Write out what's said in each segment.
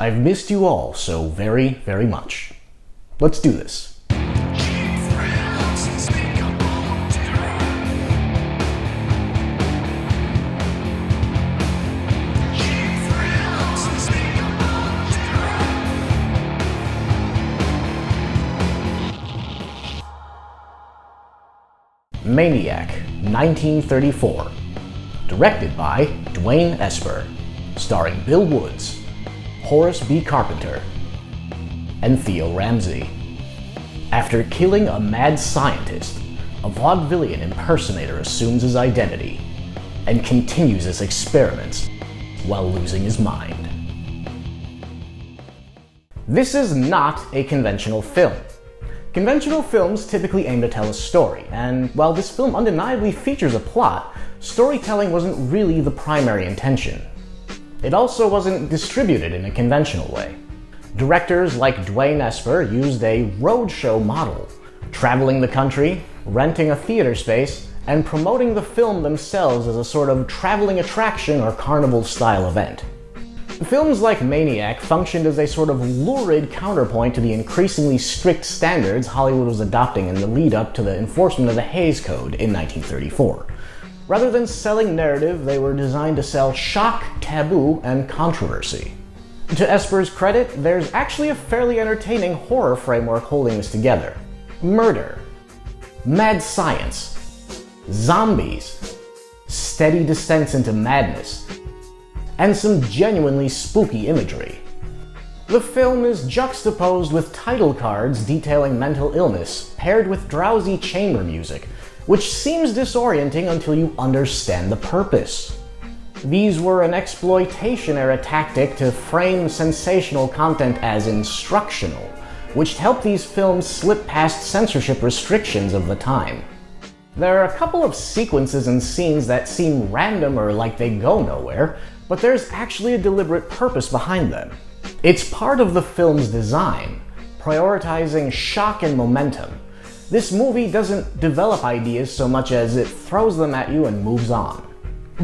I've missed you all so very, very much. Let's do this. Maniac, 1934. Directed by Dwayne Esper. Starring Bill Woods, Horace B. Carpenter, and Theo Ramsey. After killing a mad scientist, a vaudevillian impersonator assumes his identity and continues his experiments while losing his mind. This is not a conventional film. Conventional films typically aim to tell a story, and while this film undeniably features a plot, storytelling wasn't really the primary intention. It also wasn't distributed in a conventional way. Directors like Dwayne Esper used a roadshow model, traveling the country, renting a theater space, and promoting the film themselves as a sort of traveling attraction or carnival-style event. Films like Maniac functioned as a sort of lurid counterpoint to the increasingly strict standards Hollywood was adopting in the lead-up to the enforcement of the Hays Code in 1934. Rather than selling narrative, they were designed to sell shock, taboo, and controversy. To Esper's credit, there's actually a fairly entertaining horror framework holding this together. Murder, mad science, zombies, steady descents into madness, and some genuinely spooky imagery. The film is juxtaposed with title cards detailing mental illness, paired with drowsy chamber music, which seems disorienting until you understand the purpose. These were an exploitation-era tactic to frame sensational content as instructional, which helped these films slip past censorship restrictions of the time. There are a couple of sequences and scenes that seem random or like they go nowhere, but there's actually a deliberate purpose behind them. It's part of the film's design, prioritizing shock and momentum. This movie doesn't develop ideas so much as it throws them at you and moves on.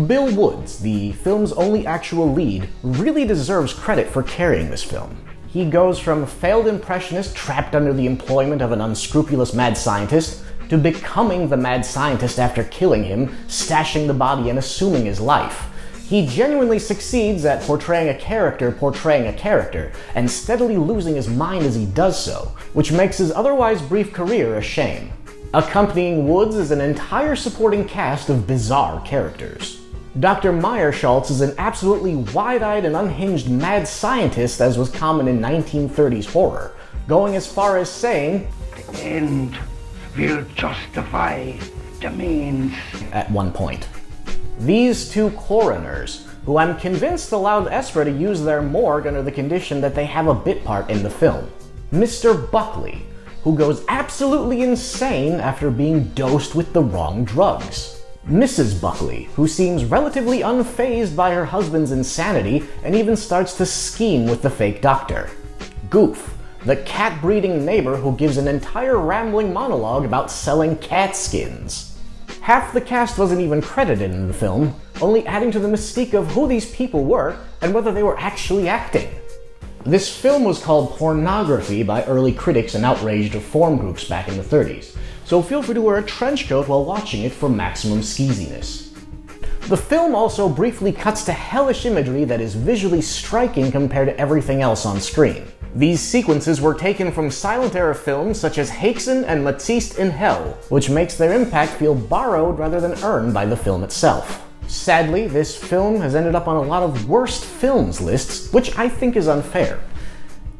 Bill Woods, the film's only actual lead, really deserves credit for carrying this film. He goes from failed impressionist trapped under the employment of an unscrupulous mad scientist to becoming the mad scientist after killing him, stashing the body, and assuming his life. He genuinely succeeds at portraying a character, and steadily losing his mind as he does so, which makes his otherwise brief career a shame. Accompanying Woods is an entire supporting cast of bizarre characters. Dr. Meyerschultz is an absolutely wide-eyed and unhinged mad scientist, as was common in 1930s horror, going as far as saying, "The end will justify the means," at one point. These two coroners, who I'm convinced allowed Esper to use their morgue under the condition that they have a bit part in the film. Mr. Buckley, who goes absolutely insane after being dosed with the wrong drugs. Mrs. Buckley, who seems relatively unfazed by her husband's insanity and even starts to scheme with the fake doctor. Goof, the cat-breeding neighbor who gives an entire rambling monologue about selling cat skins. Half the cast wasn't even credited in the film, only adding to the mystique of who these people were and whether they were actually acting. This film was called pornography by early critics and outraged reform groups back in the 30s, so feel free to wear a trench coat while watching it for maximum skeeziness. The film also briefly cuts to hellish imagery that is visually striking compared to everything else on screen. These sequences were taken from silent-era films such as Haxan and Matiste in Hell, which makes their impact feel borrowed rather than earned by the film itself. Sadly, this film has ended up on a lot of worst films lists, which I think is unfair.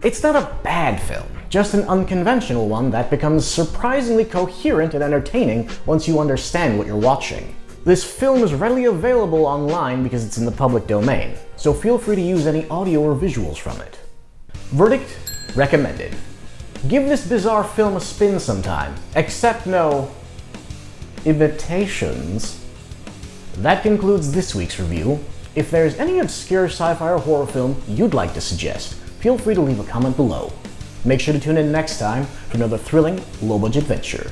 It's not a bad film, just an unconventional one that becomes surprisingly coherent and entertaining once you understand what you're watching. This film is readily available online because it's in the public domain, so feel free to use any audio or visuals from it. Verdict: recommended. Give this bizarre film a spin sometime, except no imitations. That concludes this week's review. If there's any obscure sci-fi or horror film you'd like to suggest, feel free to leave a comment below. Make sure to tune in next time for another thrilling, low-budget adventure.